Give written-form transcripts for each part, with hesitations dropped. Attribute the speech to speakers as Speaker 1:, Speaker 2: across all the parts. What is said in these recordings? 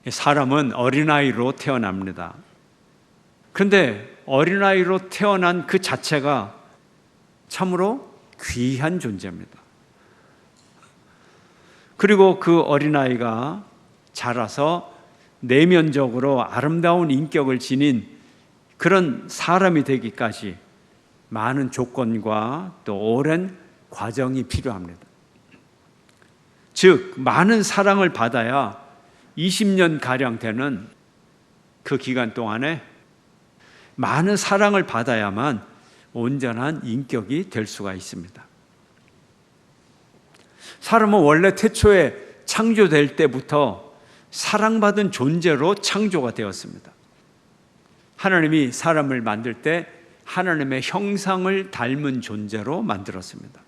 Speaker 1: 사람은 어린아이로 태어납니다. 그런데 어린아이로 태어난 그 자체가 참으로 귀한 존재입니다. 그리고 그 어린아이가 자라서 내면적으로 아름다운 인격을 지닌 그런 사람이 되기까지 많은 조건과 또 오랜 과정이 필요합니다. 즉, 많은 사랑을 받아야 20년가량 되는 그 기간 동안에 많은 사랑을 받아야만 온전한 인격이 될 수가 있습니다. 사람은 원래 태초에 창조될 때부터 사랑받은 존재로 창조가 되었습니다. 하나님이 사람을 만들 때 하나님의 형상을 닮은 존재로 만들었습니다.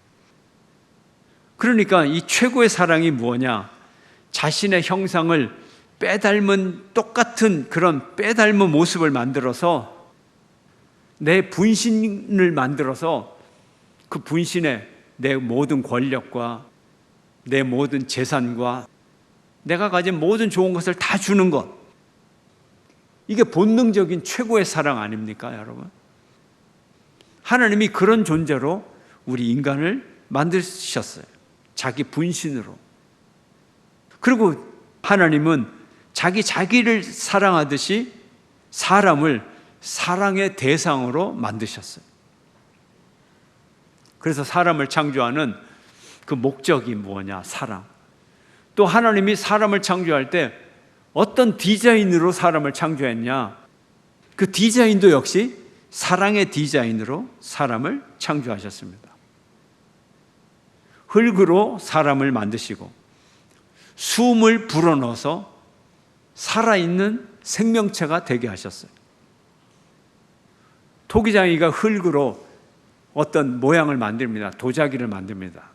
Speaker 1: 그러니까 이 최고의 사랑이 무엇냐? 자신의 형상을 빼닮은 똑같은 그런 빼닮은 모습을 만들어서 내 분신을 만들어서 그 분신에 내 모든 권력과 내 모든 재산과 내가 가진 모든 좋은 것을 다 주는 것, 이게 본능적인 최고의 사랑 아닙니까, 여러분? 하나님이 그런 존재로 우리 인간을 만드셨어요. 자기 분신으로. 그리고 하나님은 자기를 사랑하듯이 사람을 사랑의 대상으로 만드셨어요. 그래서 사람을 창조하는 그 목적이 뭐냐? 사랑. 또 하나님이 사람을 창조할 때 어떤 디자인으로 사람을 창조했냐? 그 디자인도 역시 사랑의 디자인으로 사람을 창조하셨습니다. 흙으로 사람을 만드시고 숨을 불어넣어서 살아있는 생명체가 되게 하셨어요. 토기장이가 흙으로 어떤 모양을 만듭니다. 도자기를 만듭니다.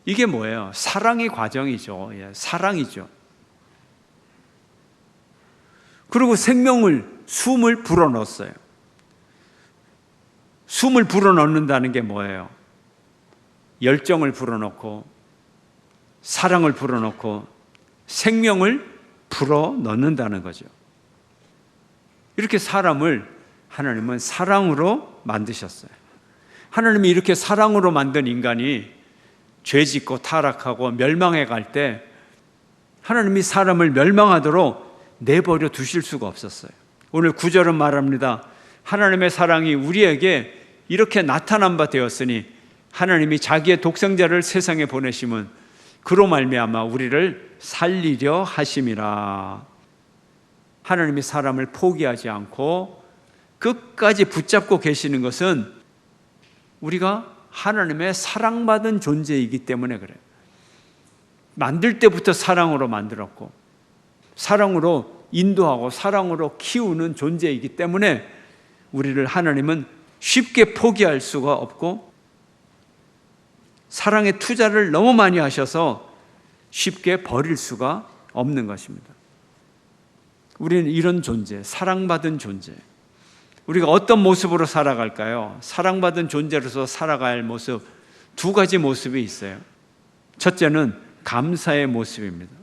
Speaker 1: 이게 뭐예요? 사랑의 과정이죠. 사랑이죠. 그리고 숨을 불어넣었어요. 숨을 불어넣는다는 게 뭐예요? 열정을 불어넣고 사랑을 불어넣고 생명을 불어넣는다는 거죠. 이렇게 사람을 하나님은 사랑으로 만드셨어요. 하나님이 이렇게 사랑으로 만든 인간이 죄짓고 타락하고 멸망해 갈 때 하나님이 사람을 멸망하도록 내버려 두실 수가 없었어요. 오늘 9절은 말합니다. 하나님의 사랑이 우리에게 이렇게 나타난 바 되었으니 하나님이 자기의 독생자를 세상에 보내심은 그로 말미암아 우리를 살리려 하심이라. 하나님이 사람을 포기하지 않고 끝까지 붙잡고 계시는 것은 우리가 하나님의 사랑받은 존재이기 때문에 그래요. 만들 때부터 사랑으로 만들었고 사랑으로 인도하고 사랑으로 키우는 존재이기 때문에 우리를 하나님은 쉽게 포기할 수가 없고 사랑의 투자를 너무 많이 하셔서 쉽게 버릴 수가 없는 것입니다. 우리는 이런 존재, 사랑받은 존재. 우리가 어떤 모습으로 살아갈까요? 사랑받은 존재로서 살아가야 할 모습, 두 가지 모습이 있어요. 첫째는 감사의 모습입니다.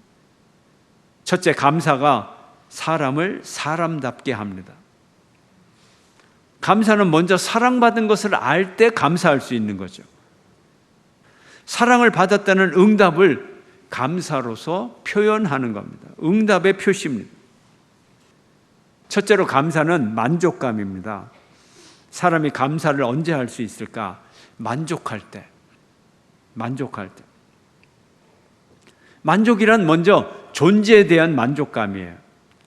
Speaker 1: 첫째, 감사가 사람을 사람답게 합니다. 감사는 먼저 사랑받은 것을 알 때 감사할 수 있는 거죠. 사랑을 받았다는 응답을 감사로서 표현하는 겁니다. 응답의 표시입니다. 첫째로 감사는 만족감입니다. 사람이 감사를 언제 할 수 있을까? 만족할 때. 만족이란 먼저 존재에 대한 만족감이에요.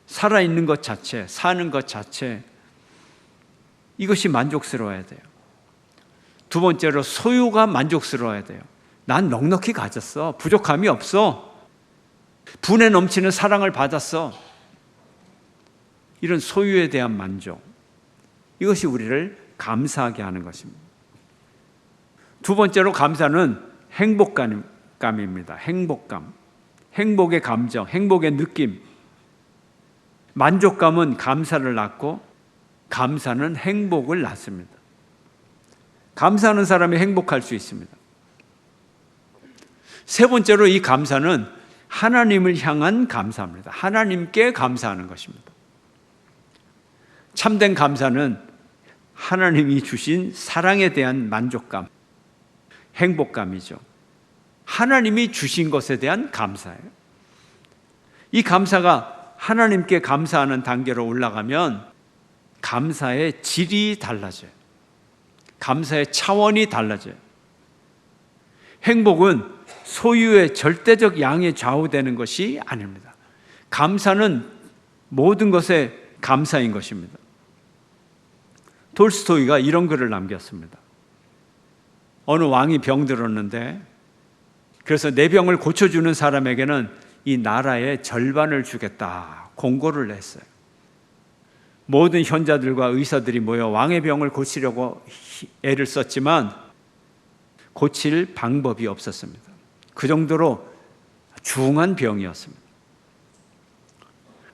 Speaker 1: 살아있는 것 자체, 사는 것 자체, 이것이 만족스러워야 돼요. 두 번째로 소유가 만족스러워야 돼요. 난 넉넉히 가졌어. 부족함이 없어. 분에 넘치는 사랑을 받았어. 이런 소유에 대한 만족, 이것이 우리를 감사하게 하는 것입니다. 두 번째로 감사는 행복감입니다. 행복의 감정, 행복의 느낌. 만족감은 감사를 낳고 감사는 행복을 낳습니다. 감사하는 사람이 행복할 수 있습니다. 세 번째로 이 감사는 하나님을 향한 감사입니다. 하나님께 감사하는 것입니다. 참된 감사는 하나님이 주신 사랑에 대한 만족감, 행복감이죠. 하나님이 주신 것에 대한 감사예요. 이 감사가 하나님께 감사하는 단계로 올라가면 감사의 질이 달라져요. 감사의 차원이 달라져요. 행복은 소유의 절대적 양에 좌우되는 것이 아닙니다. 감사는 모든 것에 감사인 것입니다. 톨스토이가 이런 글을 남겼습니다. 어느 왕이 병들었는데 그래서 내 병을 고쳐주는 사람에게는 이 나라의 절반을 주겠다 공고를 냈어요. 모든 현자들과 의사들이 모여 왕의 병을 고치려고 애를 썼지만 고칠 방법이 없었습니다. 그 정도로 중한 병이었습니다.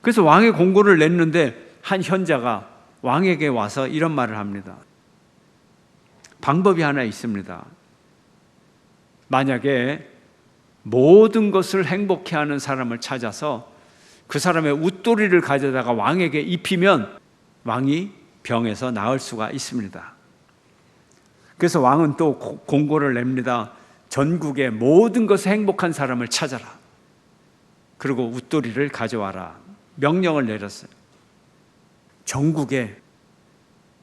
Speaker 1: 그래서 왕의 공고를 냈는데 한 현자가 왕에게 와서 이런 말을 합니다. 방법이 하나 있습니다. 만약에 모든 것을 행복해 하는 사람을 찾아서 그 사람의 웃도리를 가져다가 왕에게 입히면 왕이 병에서 나을 수가 있습니다. 그래서 왕은 또 공고를 냅니다. 전국의 모든 것에 행복한 사람을 찾아라. 그리고 웃도리를 가져와라. 명령을 내렸어요. 전국의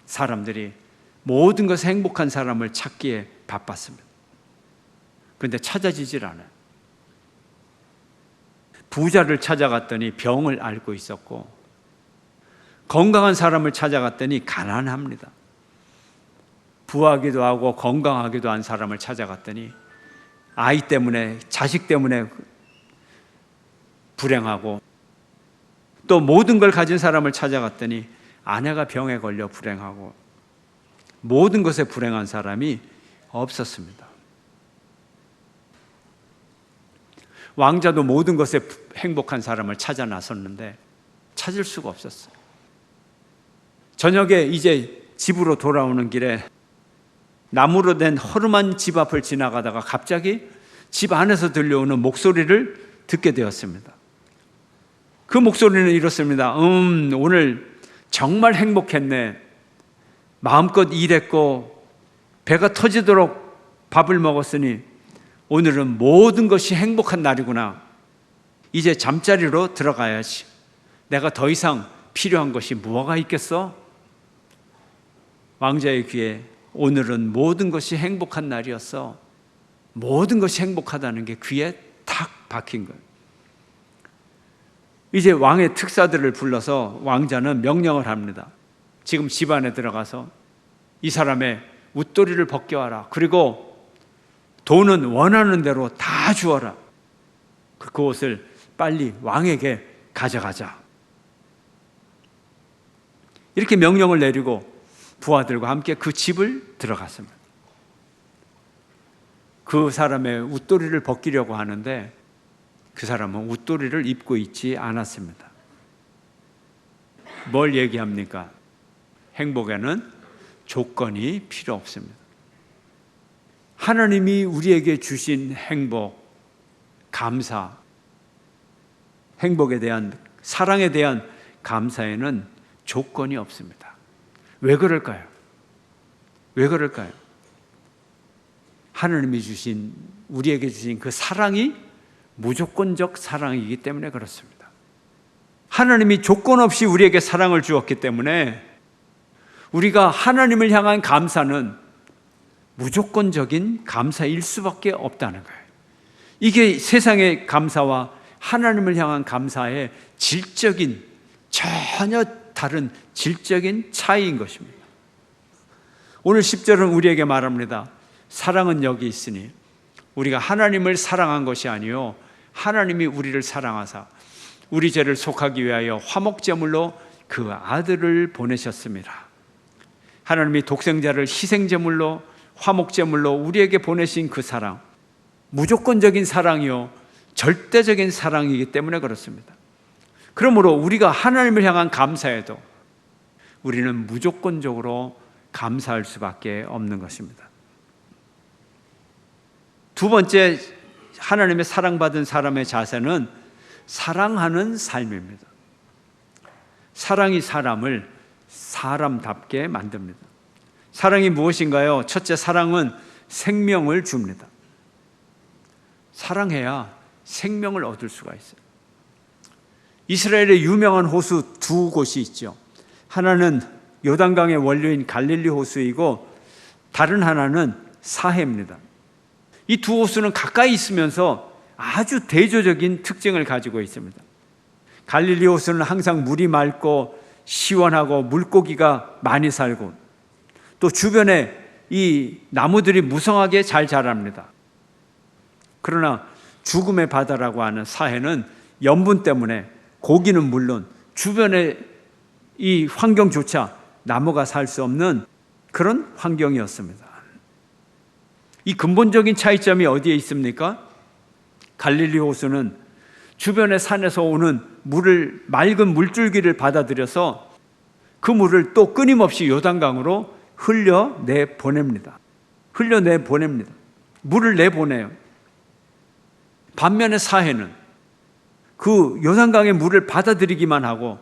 Speaker 1: 사람들이 모든 것에 행복한 사람을 찾기에 바빴습니다. 그런데 찾아지질 않아요. 부자를 찾아갔더니 병을 앓고 있었고, 건강한 사람을 찾아갔더니 가난합니다. 부하기도 하고 건강하기도 한 사람을 찾아갔더니 아이 때문에, 자식 때문에 불행하고, 또 모든 걸 가진 사람을 찾아갔더니 아내가 병에 걸려 불행하고, 모든 것에 불행한 사람이 없었습니다. 왕자도 모든 것에 행복한 사람을 찾아 나섰는데 찾을 수가 없었어요. 저녁에 이제 집으로 돌아오는 길에 나무로 된 허름한 집 앞을 지나가다가 갑자기 집 안에서 들려오는 목소리를 듣게 되었습니다. 그 목소리는 이렇습니다. 오늘 정말 행복했네. 마음껏 일했고 배가 터지도록 밥을 먹었으니 오늘은 모든 것이 행복한 날이구나. 이제 잠자리로 들어가야지. 내가 더 이상 필요한 것이 뭐가 있겠어? 왕자의 귀에 오늘은 모든 것이 행복한 날이었어. 모든 것이 행복하다는 게 귀에 탁 박힌 거예요. 이제 왕의 특사들을 불러서 왕자는 명령을 합니다. 지금 집 안에 들어가서 이 사람의 웃도리를 벗겨와라. 그리고 돈은 원하는 대로 다 주어라. 그 옷을 빨리 왕에게 가져가자. 이렇게 명령을 내리고 부하들과 함께 그 집을 들어갔습니다. 그 사람의 웃도리를 벗기려고 하는데 그 사람은 웃도리를 입고 있지 않았습니다. 뭘 얘기합니까? 행복에는 조건이 필요 없습니다. 하나님이 우리에게 주신 행복, 감사, 행복에 대한, 사랑에 대한 감사에는 조건이 없습니다. 왜 그럴까요? 왜 그럴까요? 하나님이 주신, 우리에게 주신 그 사랑이 무조건적 사랑이기 때문에 그렇습니다. 하나님이 조건 없이 우리에게 사랑을 주었기 때문에 우리가 하나님을 향한 감사는 무조건적인 감사일 수밖에 없다는 거예요. 이게 세상의 감사와 하나님을 향한 감사의 질적인, 전혀 다른 질적인 차이인 것입니다. 오늘 10절은 우리에게 말합니다. 사랑은 여기 있으니 우리가 하나님을 사랑한 것이 아니요 하나님이 우리를 사랑하사 우리 죄를 속하기 위하여 화목제물로 그 아들을 보내셨습니다. 하나님이 독생자를 희생제물로 화목제물로 우리에게 보내신 그 사랑, 무조건적인 사랑이요 절대적인 사랑이기 때문에 그렇습니다. 그러므로 우리가 하나님을 향한 감사에도 우리는 무조건적으로 감사할 수밖에 없는 것입니다. 두 번째 하나님의 사랑받은 사람의 자세는 사랑하는 삶입니다. 사랑이 사람을 사람답게 만듭니다. 사랑이 무엇인가요? 첫째, 사랑은 생명을 줍니다. 사랑해야 생명을 얻을 수가 있어요. 이스라엘의 유명한 호수 두 곳이 있죠. 하나는 요단강의 원류인 갈릴리 호수이고 다른 하나는 사해입니다. 이 두 호수는 가까이 있으면서 아주 대조적인 특징을 가지고 있습니다. 갈릴리 호수는 항상 물이 맑고 시원하고 물고기가 많이 살고 또 주변에 이 나무들이 무성하게 잘 자랍니다. 그러나 죽음의 바다라고 하는 사해는 염분 때문에 고기는 물론 주변에 이 환경조차 나무가 살 수 없는 그런 환경이었습니다. 이 근본적인 차이점이 어디에 있습니까? 갈릴리 호수는 주변의 산에서 오는 물을, 맑은 물줄기를 받아들여서 그 물을 또 끊임없이 요단강으로 흘려내보냅니다. 물을 내보내요. 반면에 사해는 그 요단강의 물을 받아들이기만 하고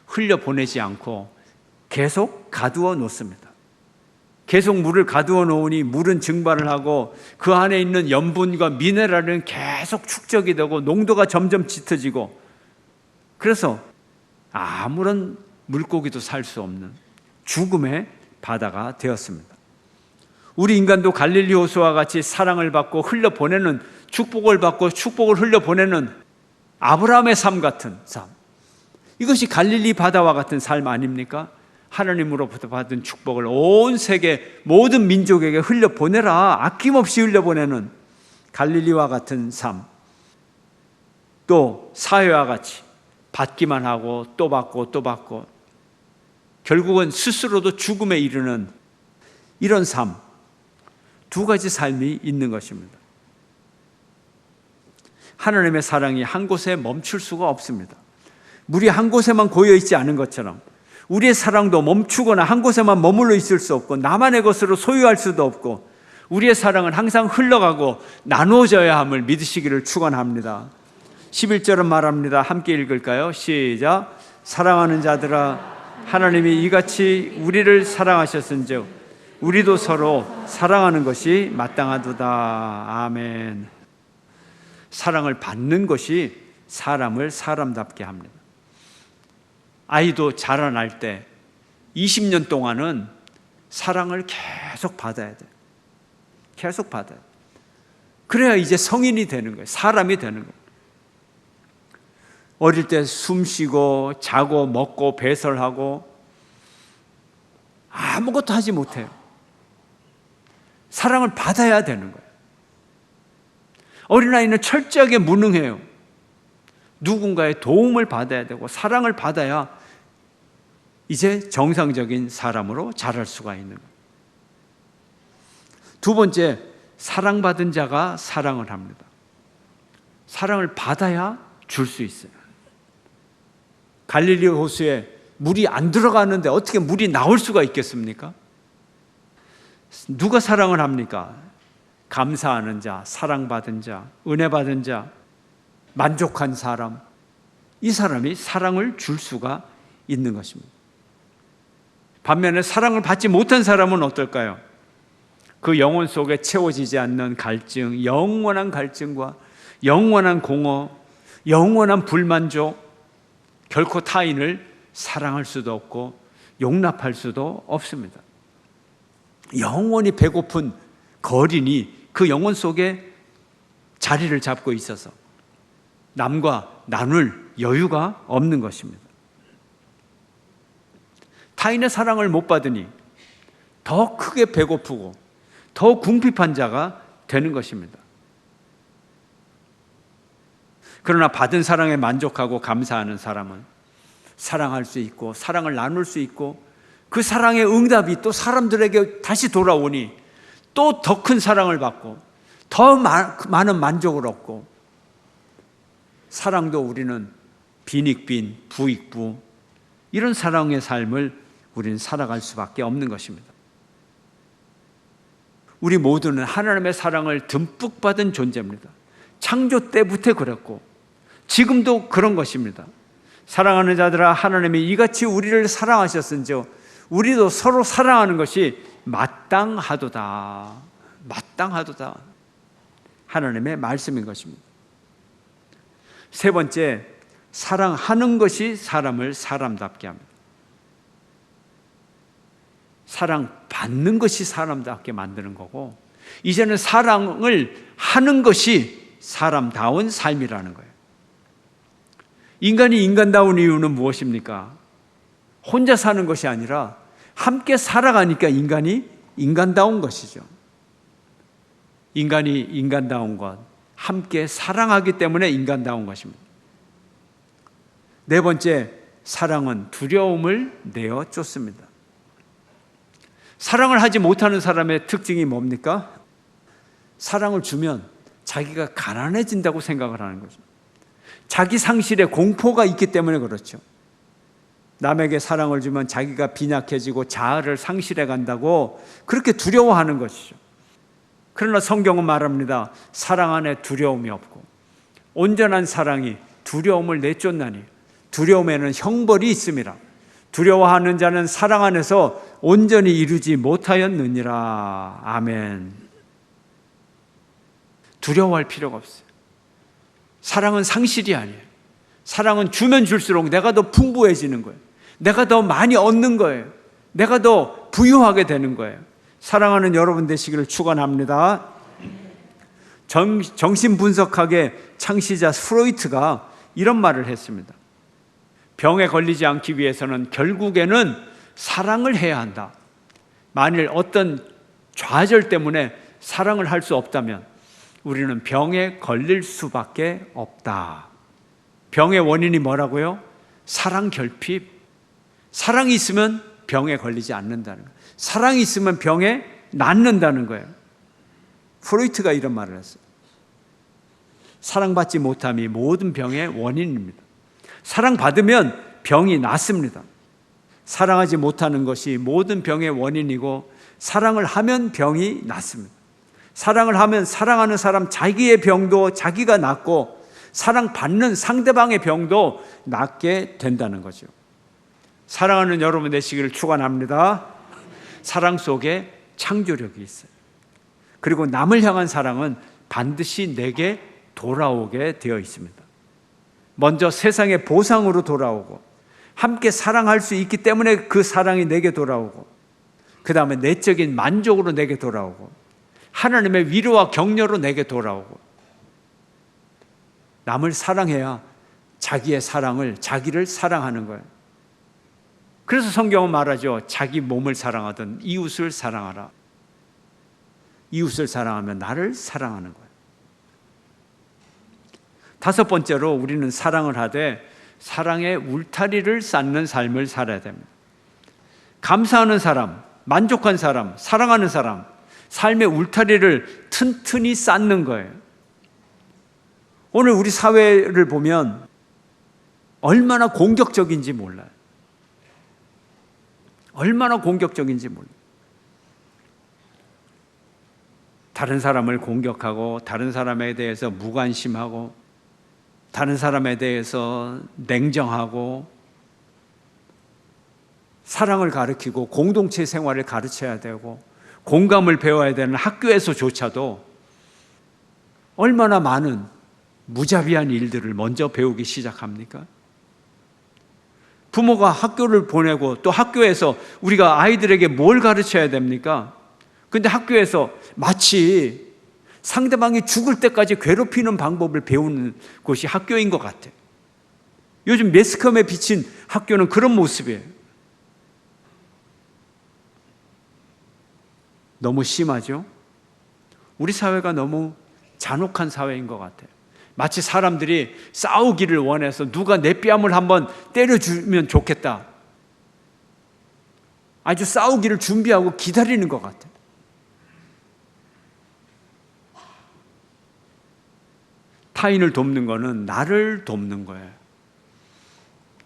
Speaker 1: 흘려보내지 않고 계속 가두어 놓습니다. 계속 물을 가두어 놓으니 물은 증발을 하고 그 안에 있는 염분과 미네랄은 계속 축적이 되고 농도가 점점 짙어지고 그래서 아무런 물고기도 살 수 없는 죽음의 바다가 되었습니다. 우리 인간도 갈릴리 호수와 같이 사랑을 받고 흘려보내는, 축복을 받고 축복을 흘려보내는 아브라함의 삶 같은 삶, 이것이 갈릴리 바다와 같은 삶 아닙니까? 하나님으로부터 받은 축복을 온 세계 모든 민족에게 흘려보내라, 아낌없이 흘려보내는 갈릴리와 같은 삶, 또 사회와 같이 받기만 하고 또 받고 또 받고 결국은 스스로도 죽음에 이르는 이런 삶, 두 가지 삶이 있는 것입니다. 하나님의 사랑이 한 곳에 멈출 수가 없습니다. 물이 한 곳에만 고여있지 않은 것처럼 우리의 사랑도 멈추거나 한 곳에만 머물러 있을 수 없고 나만의 것으로 소유할 수도 없고 우리의 사랑은 항상 흘러가고 나누어져야 함을 믿으시기를 축원합니다. 11절은 말합니다. 함께 읽을까요? 시작. 사랑하는 자들아, 하나님이 이같이 우리를 사랑하셨은즉 우리도 서로 사랑하는 것이 마땅하도다. 아멘. 사랑을 받는 것이 사람을 사람답게 합니다. 아이도 자라날 때 20년 동안은 사랑을 계속 받아야 돼요. 계속 받아요. 그래야 이제 성인이 되는 거예요. 사람이 되는 거예요. 어릴 때 숨 쉬고 자고 먹고 배설하고 아무것도 하지 못해요. 사랑을 받아야 되는 거예요. 어린아이는 철저하게 무능해요. 누군가의 도움을 받아야 되고 사랑을 받아야 이제 정상적인 사람으로 자랄 수가 있는 거예요. 두 번째, 사랑받은 자가 사랑을 합니다. 사랑을 받아야 줄 수 있어요. 갈릴리 호수에 물이 안 들어가는데 어떻게 물이 나올 수가 있겠습니까? 누가 사랑을 합니까? 감사하는 자, 사랑받은 자, 은혜받은 자, 만족한 사람, 이 사람이 사랑을 줄 수가 있는 것입니다. 반면에 사랑을 받지 못한 사람은 어떨까요? 그 영혼 속에 채워지지 않는 갈증, 영원한 갈증과 영원한 공허, 영원한 불만족, 결코 타인을 사랑할 수도 없고 용납할 수도 없습니다. 영원히 배고픈 거린이 그 영혼 속에 자리를 잡고 있어서 남과 나눌 여유가 없는 것입니다. 타인의 사랑을 못 받으니 더 크게 배고프고 더 궁핍한 자가 되는 것입니다. 그러나 받은 사랑에 만족하고 감사하는 사람은 사랑할 수 있고 사랑을 나눌 수 있고 그 사랑의 응답이 또 사람들에게 다시 돌아오니 또 더 큰 사랑을 받고 더 많은 만족을 얻고 사랑도 우리는 빈익빈, 부익부 이런 사랑의 삶을 우리는 살아갈 수밖에 없는 것입니다. 우리 모두는 하나님의 사랑을 듬뿍 받은 존재입니다. 창조 때부터 그랬고 지금도 그런 것입니다. 사랑하는 자들아, 하나님이 이같이 우리를 사랑하셨은지 우리도 서로 사랑하는 것이 마땅하도다. 마땅하도다. 하나님의 말씀인 것입니다. 세 번째, 사랑하는 것이 사람을 사람답게 합니다. 사랑받는 것이 사람답게 만드는 거고, 이제는 사랑을 하는 것이 사람다운 삶이라는 거예요. 인간이 인간다운 이유는 무엇입니까? 혼자 사는 것이 아니라 함께 살아가니까 인간이 인간다운 것이죠. 인간이 인간다운 것, 함께 사랑하기 때문에 인간다운 것입니다. 네 번째, 사랑은 두려움을 내어 쫓습니다. 사랑을 하지 못하는 사람의 특징이 뭡니까? 사랑을 주면 자기가 가난해진다고 생각을 하는 거죠. 자기 상실에 공포가 있기 때문에 그렇죠. 남에게 사랑을 주면 자기가 빈약해지고 자아를 상실해 간다고 그렇게 두려워하는 것이죠. 그러나 성경은 말합니다. 사랑 안에 두려움이 없고 온전한 사랑이 두려움을 내쫓나니 두려움에는 형벌이 있음이라. 두려워하는 자는 사랑 안에서 온전히 이루지 못하였느니라. 아멘. 두려워할 필요가 없어요. 사랑은 상실이 아니에요. 사랑은 주면 줄수록 내가 더 풍부해지는 거예요. 내가 더 많이 얻는 거예요. 내가 더 부유하게 되는 거예요. 사랑하는 여러분 되시기를 축원합니다. 정신분석학의 창시자 프로이트가 이런 말을 했습니다. 병에 걸리지 않기 위해서는 결국에는 사랑을 해야 한다. 만일 어떤 좌절 때문에 사랑을 할 수 없다면 우리는 병에 걸릴 수밖에 없다. 병의 원인이 뭐라고요? 사랑 결핍. 사랑이 있으면 병에 걸리지 않는다는 거예요. 사랑이 있으면 병에 낫는다는 거예요. 프로이트가 이런 말을 했어요. 사랑받지 못함이 모든 병의 원인입니다. 사랑받으면 병이 낫습니다. 사랑하지 못하는 것이 모든 병의 원인이고 사랑을 하면 병이 낫습니다. 사랑을 하면 사랑하는 사람 자기의 병도 자기가 낫고 사랑받는 상대방의 병도 낫게 된다는 거죠. 사랑하는 여러분 되시기를 축원합니다. 사랑 속에 창조력이 있어요. 그리고 남을 향한 사랑은 반드시 내게 돌아오게 되어 있습니다. 먼저 세상의 보상으로 돌아오고 함께 사랑할 수 있기 때문에 그 사랑이 내게 돌아오고 그 다음에 내적인 만족으로 내게 돌아오고 하나님의 위로와 격려로 내게 돌아오고 남을 사랑해야 자기의 사랑을 자기를 사랑하는 거예요. 그래서 성경은 말하죠. 자기 몸을 사랑하든 이웃을 사랑하라. 이웃을 사랑하면 나를 사랑하는 거예요. 다섯 번째로 우리는 사랑을 하되 사랑의 울타리를 쌓는 삶을 살아야 됩니다. 감사하는 사람, 만족한 사람, 사랑하는 사람, 삶의 울타리를 튼튼히 쌓는 거예요. 오늘 우리 사회를 보면 얼마나 공격적인지 몰라요. 얼마나 공격적인지 몰라요. 다른 사람을 공격하고 다른 사람에 대해서 무관심하고 다른 사람에 대해서 냉정하고 사랑을 가르치고 공동체 생활을 가르쳐야 되고 공감을 배워야 되는 학교에서조차도 얼마나 많은 무자비한 일들을 먼저 배우기 시작합니까? 부모가 학교를 보내고 또 학교에서 우리가 아이들에게 뭘 가르쳐야 됩니까? 근데 학교에서 마치 상대방이 죽을 때까지 괴롭히는 방법을 배우는 곳이 학교인 것 같아요. 요즘 매스컴에 비친 학교는 그런 모습이에요. 너무 심하죠? 우리 사회가 너무 잔혹한 사회인 것 같아요. 마치 사람들이 싸우기를 원해서 누가 내 뺨을 한번 때려주면 좋겠다. 아주 싸우기를 준비하고 기다리는 것 같아요. 타인을 돕는 것은 나를 돕는 거예요.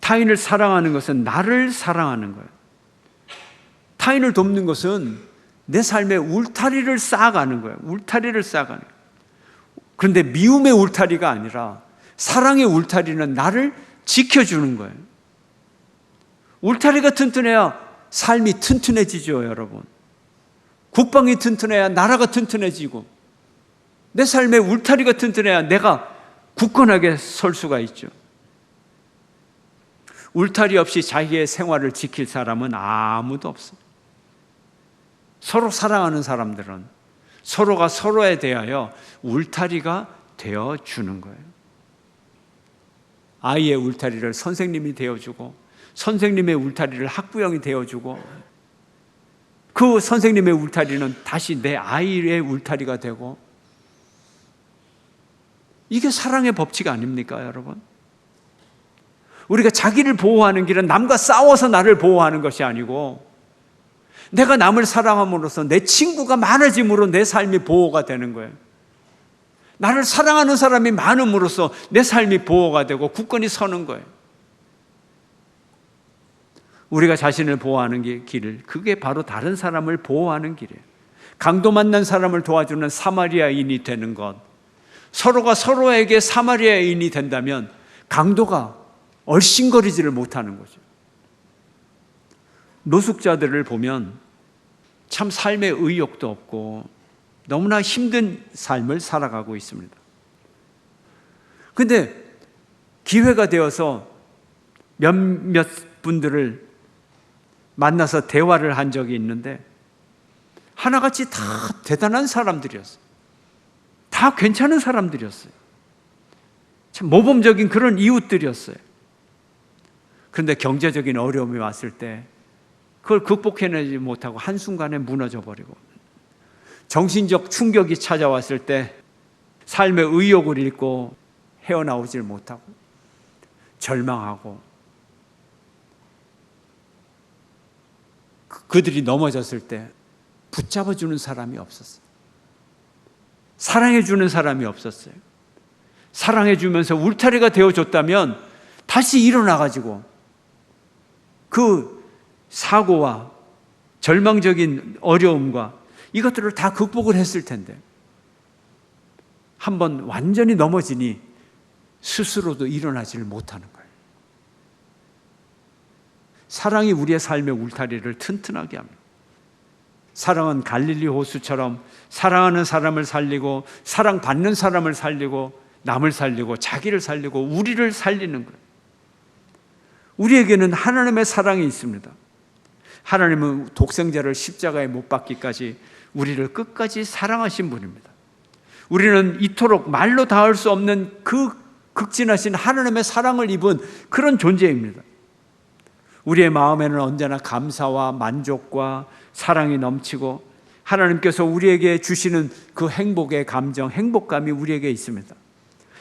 Speaker 1: 타인을 사랑하는 것은 나를 사랑하는 거예요. 타인을 돕는 것은 내 삶의 울타리를 쌓아가는 거예요. 울타리를 쌓아가는 거예요. 그런데 미움의 울타리가 아니라 사랑의 울타리는 나를 지켜주는 거예요. 울타리가 튼튼해야 삶이 튼튼해지죠, 여러분. 국방이 튼튼해야 나라가 튼튼해지고, 내 삶의 울타리가 튼튼해야 내가 굳건하게 설 수가 있죠. 울타리 없이 자기의 생활을 지킬 사람은 아무도 없어요. 서로 사랑하는 사람들은 서로가 서로에 대하여 울타리가 되어주는 거예요. 아이의 울타리를 선생님이 되어주고, 선생님의 울타리를 학부형이 되어주고, 그 선생님의 울타리는 다시 내 아이의 울타리가 되고, 이게 사랑의 법칙 아닙니까, 여러분? 우리가 자기를 보호하는 길은 남과 싸워서 나를 보호하는 것이 아니고, 내가 남을 사랑함으로써 내 친구가 많아짐으로 내 삶이 보호가 되는 거예요. 나를 사랑하는 사람이 많음으로써 내 삶이 보호가 되고 굳건히 서는 거예요. 우리가 자신을 보호하는 길, 그게 바로 다른 사람을 보호하는 길이에요. 강도 만난 사람을 도와주는 사마리아인이 되는 것, 서로가 서로에게 사마리아인이 된다면 강도가 얼씬거리지를 못하는 거죠. 노숙자들을 보면 참 삶의 의욕도 없고 너무나 힘든 삶을 살아가고 있습니다. 그런데 기회가 되어서 몇몇 분들을 만나서 대화를 한 적이 있는데 하나같이 다 대단한 사람들이었어요. 다 괜찮은 사람들이었어요. 참 모범적인 그런 이웃들이었어요. 그런데 경제적인 어려움이 왔을 때 그걸 극복해내지 못하고 한순간에 무너져 버리고, 정신적 충격이 찾아왔을 때 삶의 의욕을 잃고 헤어나오질 못하고 절망하고, 그들이 넘어졌을 때 붙잡아주는 사람이 없었어요. 사랑해주는 사람이 없었어요. 사랑해주면서 울타리가 되어줬다면 다시 일어나가지고 그 사고와 절망적인 어려움과 이것들을 다 극복을 했을 텐데, 한번 완전히 넘어지니 스스로도 일어나지를 못하는 거예요. 사랑이 우리의 삶의 울타리를 튼튼하게 합니다. 사랑은 갈릴리 호수처럼 사랑하는 사람을 살리고, 사랑받는 사람을 살리고, 남을 살리고, 자기를 살리고, 우리를 살리는 거예요. 우리에게는 하나님의 사랑이 있습니다. 하나님은 독생자를 십자가에 못 박기까지 우리를 끝까지 사랑하신 분입니다. 우리는 이토록 말로 닿을 수 없는 그 극진하신 하나님의 사랑을 입은 그런 존재입니다. 우리의 마음에는 언제나 감사와 만족과 사랑이 넘치고, 하나님께서 우리에게 주시는 그 행복의 감정, 행복감이 우리에게 있습니다.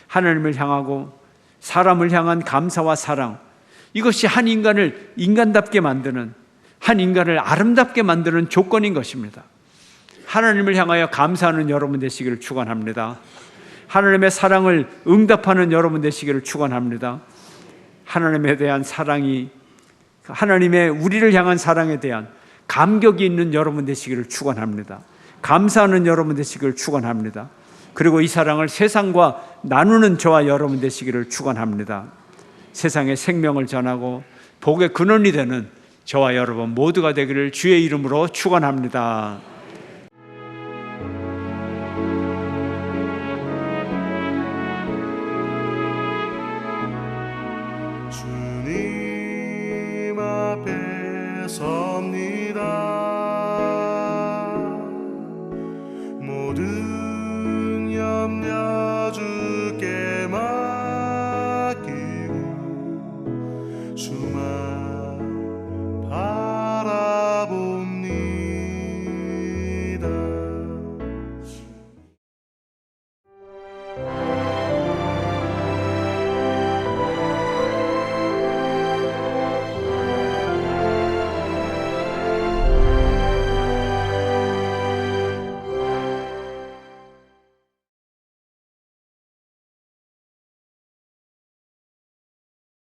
Speaker 1: 하나님을 향하고 사람을 향한 감사와 사랑, 이것이 한 인간을 인간답게 만드는, 한 인간을 아름답게 만드는 조건인 것입니다. 하나님을 향하여 감사하는 여러분 되시기를 축원합니다. 하나님의 사랑을 응답하는 여러분 되시기를 축원합니다. 하나님에 대한 사랑이, 하나님의 우리를 향한 사랑에 대한 감격이 있는 여러분 되시기를 축원합니다. 감사하는 여러분 되시기를 축원합니다. 그리고 이 사랑을 세상과 나누는 저와 여러분 되시기를 축원합니다. 세상에 생명을 전하고 복의 근원이 되는 저와 여러분 모두가 되기를 주의 이름으로 축원합니다.